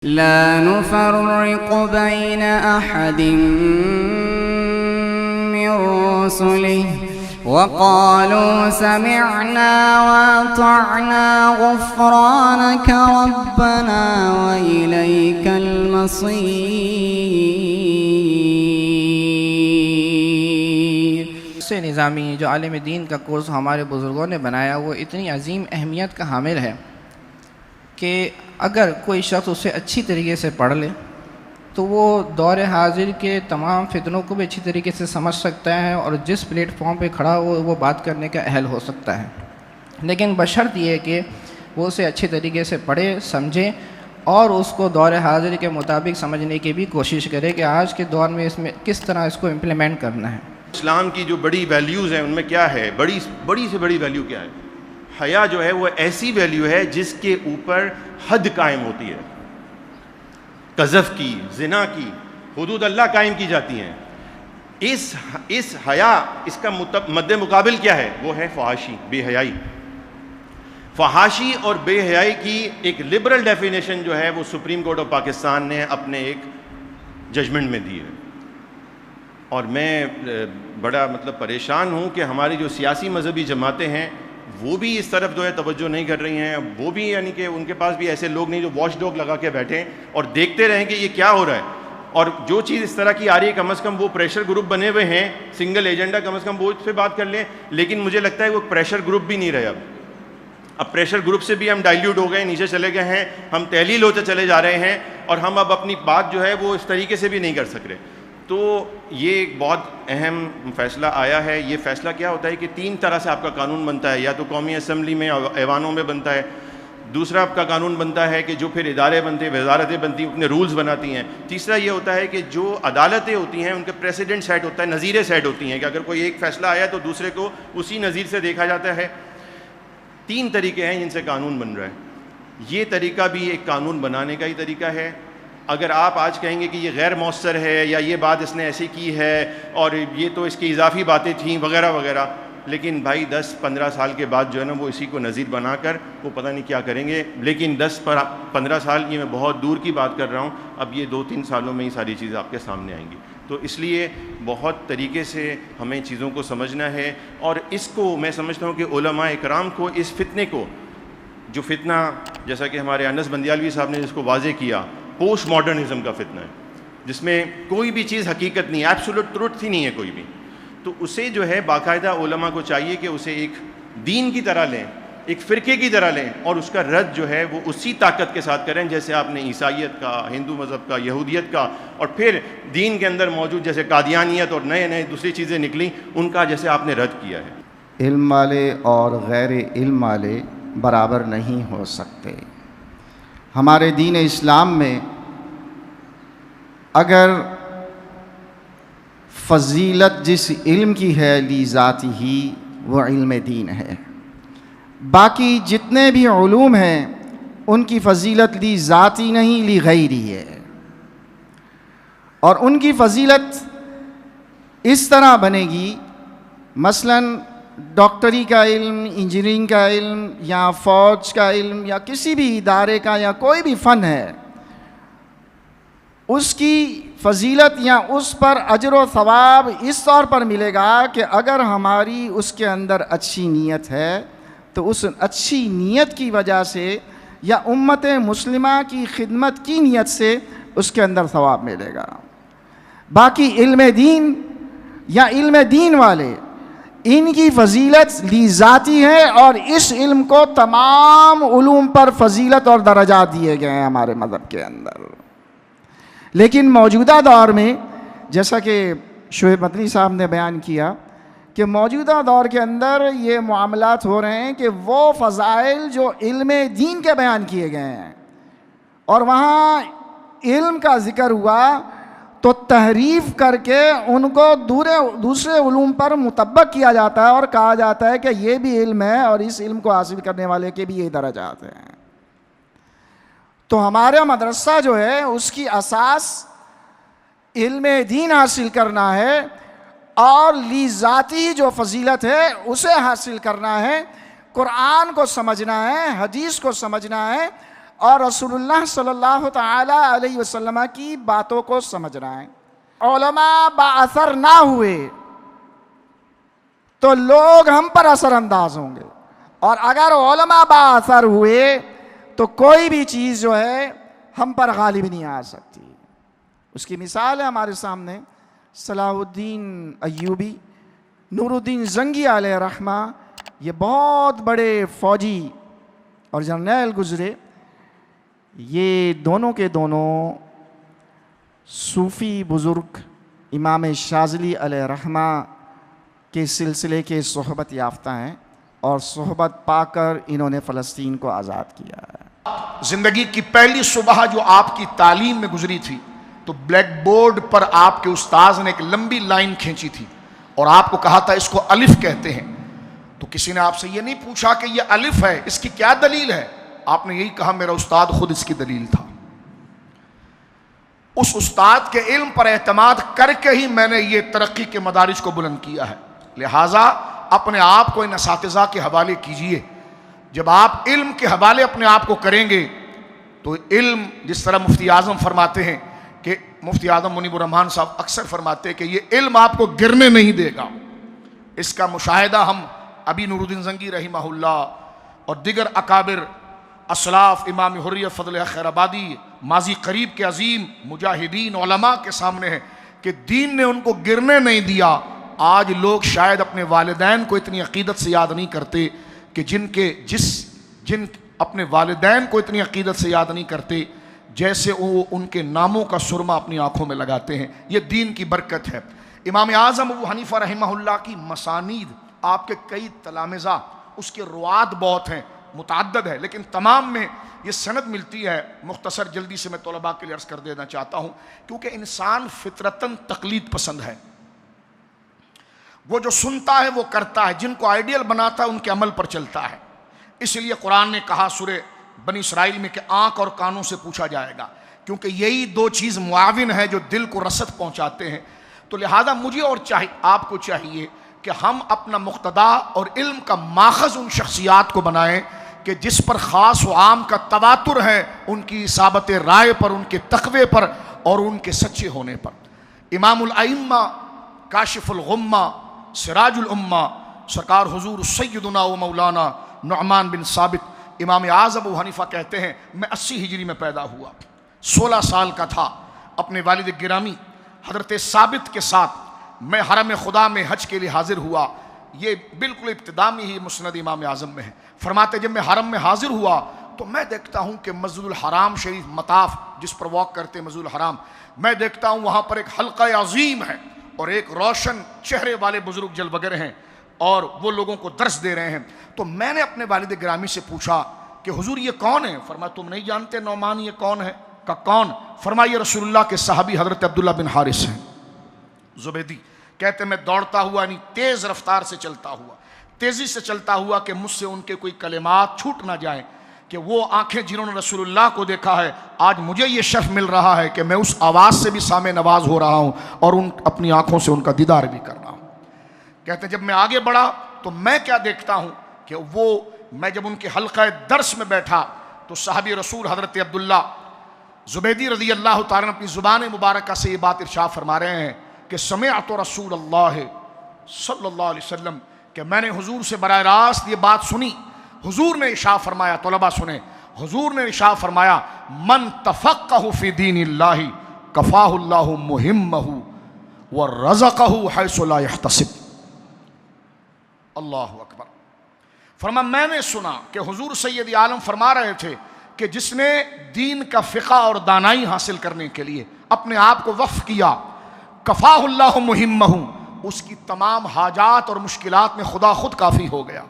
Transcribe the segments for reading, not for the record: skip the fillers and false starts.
لا نفرق بين أحد من رسله وقالوا سمعنا وأطعنا غفرانك ربنا وإليك المصير۔ سے نظامی جو عالم دین کا کورس ہمارے بزرگوں نے بنایا وہ اتنی عظیم اہمیت کا حامل ہے کہ اگر کوئی شخص اسے اچھی طریقے سے پڑھ لے تو وہ دور حاضر کے تمام فتنوں کو بھی اچھی طریقے سے سمجھ سکتا ہے اور جس پلیٹ فارم پہ کھڑا ہو وہ بات کرنے کا اہل ہو سکتا ہے، لیکن بشرط یہ کہ وہ اسے اچھی طریقے سے پڑھے، سمجھے اور اس کو دور حاضر کے مطابق سمجھنے کی بھی کوشش کرے کہ آج کے دور میں اس میں کس طرح اس کو امپلیمنٹ کرنا ہے۔ اسلام کی جو بڑی ویلیوز ہیں ان میں کیا ہے؟ بڑی سے بڑی ویلیو کیا ہے؟ حیا جو ہے وہ ایسی ویلیو ہے جس کے اوپر حد قائم ہوتی ہے، قذف کی، زنا کی حدود اللہ قائم کی جاتی ہیں۔ اس حیا، اس کا مد مقابل کیا ہے؟ وہ ہے فحاشی، بے حیائی۔ فحاشی اور بے حیائی کی ایک لبرل ڈیفینیشن جو ہے وہ سپریم کورٹ آف پاکستان نے اپنے ایک ججمنٹ میں دی ہے، اور میں بڑا پریشان ہوں کہ ہماری جو سیاسی مذہبی جماعتیں ہیں وہ بھی اس طرف جو ہے توجہ نہیں کر رہی ہیں، وہ بھی یعنی کہ ان کے پاس بھی ایسے لوگ نہیں جو واچ ڈاگ لگا کے بیٹھیں اور دیکھتے رہیں کہ یہ کیا ہو رہا ہے، اور جو چیز اس طرح کی آ رہی ہے کم از کم وہ پریشر گروپ بنے ہوئے ہیں، سنگل ایجنڈا، کم از کم وہ اس پہ بات کر لیں، لیکن مجھے لگتا ہے وہ پریشر گروپ بھی نہیں رہے اب پریشر گروپ سے بھی ہم ڈائلیوٹ ہو گئے، نیچے چلے گئے ہیں، ہم تحلیل ہوتے چلے جا رہے ہیں اور ہم اب اپنی بات جو ہے وہ اس طریقے سے بھی نہیں کر سک رہے۔ تو یہ ایک بہت اہم فیصلہ آیا ہے۔ یہ فیصلہ کیا ہوتا ہے کہ 3 طرح سے آپ کا قانون بنتا ہے، یا تو قومی اسمبلی میں ایوانوں میں بنتا ہے، دوسرا آپ کا قانون بنتا ہے کہ جو پھر ادارے بنتے ہیں، وزارتیں بنتی ہیں، اپنے رولز بناتی ہیں، تیسرا یہ ہوتا ہے کہ جو عدالتیں ہوتی ہیں ان کے پریسیڈنٹ سیٹ ہوتا ہے، نظیریں سیٹ ہوتی ہیں کہ اگر کوئی ایک فیصلہ آیا تو دوسرے کو اسی نظیر سے دیکھا جاتا ہے۔ 3 طریقے ہیں جن سے قانون بن رہا ہے۔ یہ طریقہ بھی ایک قانون بنانے کا ہی طریقہ ہے۔ اگر آپ آج کہیں گے کہ یہ غیر مؤثر ہے یا یہ بات اس نے ایسی کی ہے اور یہ تو اس کی اضافی باتیں تھیں وغیرہ وغیرہ، لیکن بھائی 10-15 سال کے بعد جو ہے نا وہ اسی کو نظیر بنا کر وہ پتہ نہیں کیا کریں گے، لیکن 10-15 سال کی میں بہت دور کی بات کر رہا ہوں، اب یہ 2-3 سالوں میں ہی ساری چیزیں آپ کے سامنے آئیں گی۔ تو اس لیے بہت طریقے سے ہمیں چیزوں کو سمجھنا ہے، اور اس کو میں سمجھتا ہوں کہ علماء اکرام کو اس فتنے کو، جو فتنہ جیسا کہ ہمارے انس بندیالوی صاحب نے جس کو واضح کیا، پوسٹ ماڈرنزم کا فتنہ ہے جس میں کوئی بھی چیز حقیقت نہیں، ایبسولوٹ ٹروتھ ہی نہیں ہے کوئی بھی، تو اسے جو ہے باقاعدہ علماء کو چاہیے کہ اسے ایک دین کی طرح لیں، ایک فرقے کی طرح لیں، اور اس کا رد جو ہے وہ اسی طاقت کے ساتھ کریں جیسے آپ نے عیسائیت کا، ہندو مذہب کا، یہودیت کا، اور پھر دین کے اندر موجود جیسے قادیانیت اور نئے دوسری چیزیں نکلیں ان کا جیسے آپ نے رد کیا ہے۔ علم والے اور غیر علم والے برابر نہیں ہو سکتے۔ ہمارے دین اسلام میں اگر فضیلت جس علم کی ہے لی ذاتی ہی وہ علم دین ہے، باقی جتنے بھی علوم ہیں ان کی فضیلت لی ذاتی نہیں لی غیری ہے، اور ان کی فضیلت اس طرح بنے گی، مثلاً ڈاکٹری کا علم، انجینئرنگ کا علم، یا فوج کا علم، یا کسی بھی ادارے کا یا کوئی بھی فن ہے، اس کی فضیلت یا اس پر اجر و ثواب اس طور پر ملے گا کہ اگر ہماری اس کے اندر اچھی نیت ہے تو اس اچھی نیت کی وجہ سے یا امت مسلمہ کی خدمت کی نیت سے اس کے اندر ثواب ملے گا۔ باقی علم دین یا علم دین والے، ان کی فضیلت لی ذاتی ہے، اور اس علم کو تمام علوم پر فضیلت اور درجات دیے گئے ہیں ہمارے مذہب کے اندر۔ لیکن موجودہ دور میں جیسا کہ شعیب مدنی صاحب نے بیان کیا کہ موجودہ دور کے اندر یہ معاملات ہو رہے ہیں کہ وہ فضائل جو علم دین کے بیان کیے گئے ہیں اور وہاں علم کا ذکر ہوا تو تحریف کر کے ان کو دوسرے علوم پر مطبق کیا جاتا ہے اور کہا جاتا ہے کہ یہ بھی علم ہے اور اس علم کو حاصل کرنے والے کے بھی یہ درجات ہیں۔ تو ہمارا مدرسہ جو ہے اس کی اساس علم دین حاصل کرنا ہے، اور لی ذاتی جو فضیلت ہے اسے حاصل کرنا ہے، قرآن کو سمجھنا ہے، حدیث کو سمجھنا ہے، اور رسول اللہ صلی اللہ تعالی علیہ وسلم کی باتوں کو سمجھنا ہے۔ علماء بااثر نہ ہوئے تو لوگ ہم پر اثر انداز ہوں گے، اور اگر علماء بااثر ہوئے تو کوئی بھی چیز جو ہے ہم پر غالب نہیں آ سکتی۔ اس کی مثال ہے ہمارے سامنے صلاح الدین ایوبی، نور الدین زنگی علیہ رحمہ، یہ بہت بڑے فوجی اور جرنیل گزرے۔ یہ دونوں کے دونوں صوفی بزرگ امام شاذلی علیہ رحمہ کے سلسلے کے صحبت یافتہ ہیں، اور صحبت پا کر انہوں نے فلسطین کو آزاد کیا ہے۔ زندگی کی پہلی صبح جو آپ کی تعلیم میں گزری تھی تو بلیک بورڈ پر آپ کے استاذ نے ایک لمبی لائن کھینچی تھی اور آپ کو کہا تھا اس کو الف کہتے ہیں۔ تو کسی نے آپ سے یہ نہیں پوچھا کہ یہ الف ہے، اس کی کیا دلیل ہے؟ آپ نے یہی کہا میرا استاد خود اس کی دلیل تھا۔ اس استاد کے علم پر اعتماد کر کے ہی میں نے یہ ترقی کے مدارج کو بلند کیا ہے۔ لہٰذا اپنے آپ کو ان اساتذہ کے حوالے کیجئے۔ جب آپ علم کے حوالے اپنے آپ کو کریں گے تو علم، جس طرح مفتی اعظم فرماتے ہیں کہ مفتی اعظم منیب الرحمان صاحب اکثر فرماتے ہیں کہ یہ علم آپ کو گرنے نہیں دے گا۔ اس کا مشاہدہ ہم ابھی نور الدین زنگی رحمہ اللہ اور دیگر اکابر اسلاف، امام حریت فضل خیر آبادی، ماضی قریب کے عظیم مجاہدین علماء کے سامنے ہے کہ دین نے ان کو گرنے نہیں دیا۔ آج لوگ شاید اپنے والدین کو اتنی عقیدت سے یاد نہیں کرتے کہ جن اپنے والدین کو اتنی عقیدت سے یاد نہیں کرتے جیسے وہ ان کے ناموں کا سرما اپنی آنکھوں میں لگاتے ہیں۔ یہ دین کی برکت ہے۔ امام اعظم ابو حنیفہ رحمہ اللہ کی مسانید، آپ کے کئی تلامذہ، اس کے روات بہت ہیں، متعدد ہے، لیکن تمام میں یہ سند ملتی ہے۔ مختصر جلدی سے میں طلباء کے لیے عرض کر دینا چاہتا ہوں، کیونکہ انسان فطرتاً تقلید پسند ہے۔ وہ جو سنتا ہے وہ کرتا ہے، جن کو آئیڈیل بناتا ہے ان کے عمل پر چلتا ہے۔ اس لیے قرآن نے کہا سورہ بنی اسرائیل میں کہ آنکھ اور کانوں سے پوچھا جائے گا، کیونکہ یہی دو چیز معاون ہے جو دل کو رسد پہنچاتے ہیں۔ تو لہذا مجھے اور آپ کو چاہیے کہ ہم اپنا مقتدا اور علم کا ماخذ ان شخصیات کو بنائیں کہ جس پر خاص و عام کا تواتر ہے، ان کی اصابت رائے پر، ان کے تقوی پر اور ان کے سچے ہونے پر۔ امام الائمہ، کاشف الغمہ، سراج الامہ، سرکار حضور سیدنا و مولانا نعمان بن ثابت امام اعظم ابو حنیفہ کہتے ہیں میں 80 ہجری میں پیدا ہوا، 16 سال کا تھا، اپنے والد گرامی حضرت ثابت کے ساتھ میں حرم خدا میں حج کے لیے حاضر ہوا۔ یہ بالکل ابتدا میں ہی مسند امام اعظم میں ہے۔ فرماتے جب میں حرم میں حاضر ہوا تو میں دیکھتا ہوں کہ مسجد الحرام شریف مطاف جس پر واک کرتے ہیں مسجد الحرام، میں دیکھتا ہوں وہاں پر ایک حلقہ عظیم ہے اور ایک روشن چہرے والے بزرگ جلوگر ہیں اور وہ لوگوں کو درس دے رہے ہیں۔ تو میں نے اپنے والد گرامی سے پوچھا کہ حضور یہ کون ہے؟ فرمایا تم نہیں جانتے نعمان یہ کون ہے؟ کہا کون؟ فرمایا یہ رسول اللہ کے صحابی حضرت عبداللہ بن حارث ہیں زبیدی۔ کہتے میں دوڑتا ہوا، یعنی تیز رفتار سے چلتا ہوا، تیزی سے چلتا ہوا کہ مجھ سے ان کے کوئی کلمات چھوٹ نہ جائیں، کہ وہ آنکھیں جنہوں نے رسول اللہ کو دیکھا ہے آج مجھے یہ شرف مل رہا ہے کہ میں اس آواز سے بھی سامع نواز ہو رہا ہوں اور اپنی آنکھوں سے ان کا دیدار بھی کر رہا ہوں۔ کہتے ہیں جب میں آگے بڑھا تو میں کیا دیکھتا ہوں کہ میں جب ان کے حلقہ درس میں بیٹھا تو صحابی رسول حضرت عبداللہ زبیدی رضی اللہ تعالیٰ اپنی زبان مبارکہ سے یہ بات ارشاد فرما رہے ہیں کہ سمعت رسول اللہ صلی اللہ علیہ وسلم، کہ میں نے حضور سے براہ راست یہ بات سنی۔ حضور نے ارشاد فرمایا، طلباء سنیں، حضور نے ارشاد فرمایا من تفقہ فی دین اللہ کفاہ اللہ مہمہ ورزقہ حیث لا یحتسب۔ اللہ اکبر۔ فرمایا میں نے سنا کہ حضور سید عالم فرما رہے تھے کہ جس نے دین کا فقہ اور دانائی حاصل کرنے کے لیے اپنے آپ کو وقف کیا، کفاہ اللہ مہمہ، اس کی تمام حاجات اور مشکلات میں خدا خود کافی ہو گیا۔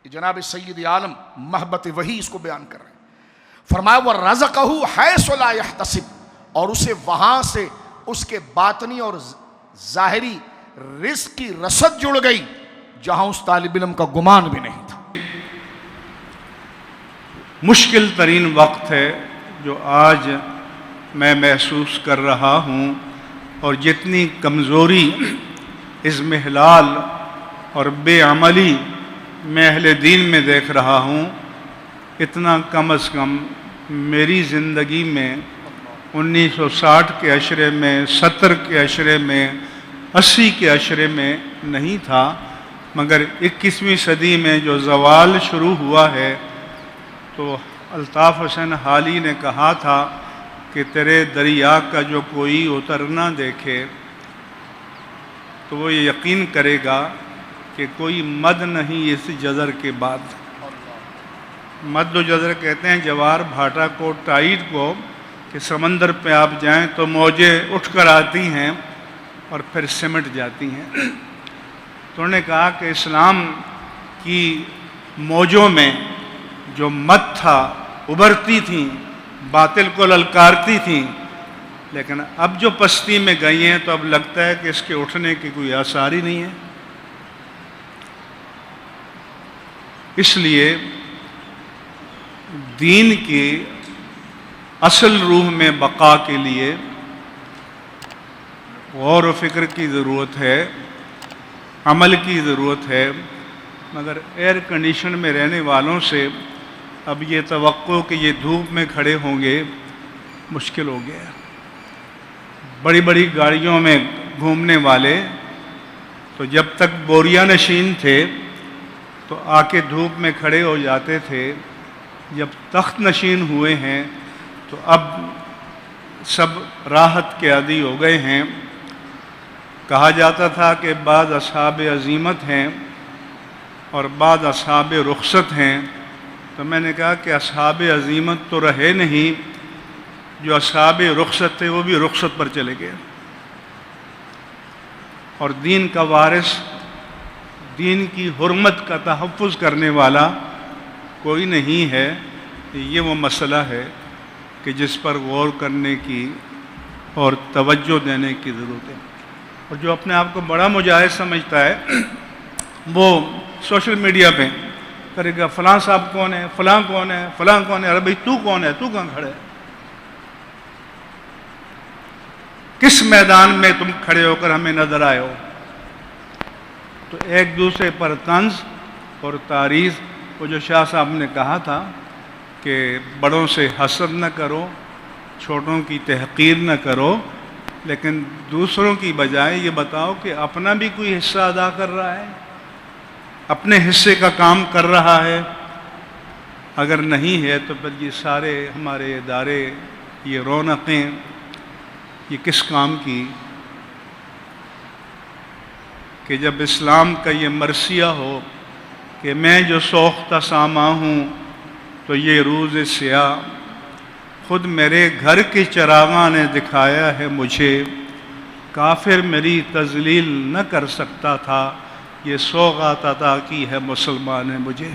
جناب سید عالم محبت وحی اس کو بیان کر رہے ہیں۔ فرمایا وَرَزَقَهُ حَيْثُ لَا يَحْتَسِبُ، اور اسے وہاں سے اس کے باطنی اور ظاہری رزق کی رسد جڑ گئی جہاں اس طالب علم کا گمان بھی نہیں تھا۔ مشکل ترین وقت ہے جو آج میں محسوس کر رہا ہوں، اور جتنی کمزوری اضمحلال اور بے عملی میں اہل دین میں دیکھ رہا ہوں، اتنا کم از کم میری زندگی میں 1960 کے عشرے میں، 70 کے عشرے میں، 80 کے عشرے میں نہیں تھا، مگر 21ویں صدی میں جو زوال شروع ہوا ہے تو الطاف حسین حالی نے کہا تھا کہ تیرے دریا کا جو کوئی اترنا دیکھے تو وہ یہ یقین کرے گا کہ کوئی مد نہیں اس جزر کے بعد۔ مد و جزر کہتے ہیں جوار بھاٹا کو، ٹائیڈ کو، کہ سمندر پہ آپ جائیں تو موجیں اٹھ کر آتی ہیں اور پھر سمٹ جاتی ہیں۔ تو انہوں نے کہا کہ اسلام کی موجوں میں جو مد تھا ابھرتی تھیں، باطل کو للکارتی تھیں، لیکن اب جو پستی میں گئی ہیں تو اب لگتا ہے کہ اس کے اٹھنے کی کوئی آثار ہی نہیں ہے۔ اس لیے دین کی اصل روح میں بقا کے لیے غور و فکر کی ضرورت ہے، عمل کی ضرورت ہے، مگر ایئر کنڈیشن میں رہنے والوں سے اب یہ توقع کہ یہ دھوپ میں کھڑے ہوں گے مشکل ہو گیا۔ بڑی بڑی گاڑیوں میں گھومنے والے تو جب تک بوریا نشین تھے تو آ کے دھوپ میں کھڑے ہو جاتے تھے، جب تخت نشین ہوئے ہیں تو اب سب راحت کے عادی ہو گئے ہیں۔ کہا جاتا تھا کہ بعض اصحاب عزیمت ہیں اور بعض اصحاب رخصت ہیں، تو میں نے کہا کہ اصحاب عزیمت تو رہے نہیں، جو اصحاب رخصت تھے وہ بھی رخصت پر چلے گئے، اور دین کا وارث، دین کی حرمت کا تحفظ کرنے والا کوئی نہیں ہے۔ یہ وہ مسئلہ ہے کہ جس پر غور کرنے کی اور توجہ دینے کی ضرورت ہے۔ اور جو اپنے آپ کو بڑا مجاہد سمجھتا ہے وہ سوشل میڈیا پہ کرے گا فلاں صاحب کون ہے، فلاں کون ہے، فلاں کون ہے۔ ارے بھائی تو کون ہے، تو کہاں کھڑے ہے؟ کس میدان میں تم کھڑے ہو کر ہمیں نظر آئے ہو؟ تو ایک دوسرے پر طنز اور تعریض، وہ جو شاہ صاحب نے کہا تھا کہ بڑوں سے حسد نہ کرو، چھوٹوں کی تحقیر نہ کرو، لیکن دوسروں کی بجائے یہ بتاؤ کہ اپنا بھی کوئی حصہ ادا کر رہا ہے، اپنے حصے کا کام کر رہا ہے۔ اگر نہیں ہے تو پھر یہ سارے ہمارے ادارے، یہ رونقیں، یہ کس کام کی؟ کہ جب اسلام کا یہ مرثیہ ہو کہ میں جو سوختہ ساما ہوں تو یہ روز سیاہ، خود میرے گھر کے چراغاں نے دکھایا ہے مجھے، کافر میری تذلیل نہ کر سکتا تھا، یہ سوغات عطا کی ہے مسلمان نے مجھے۔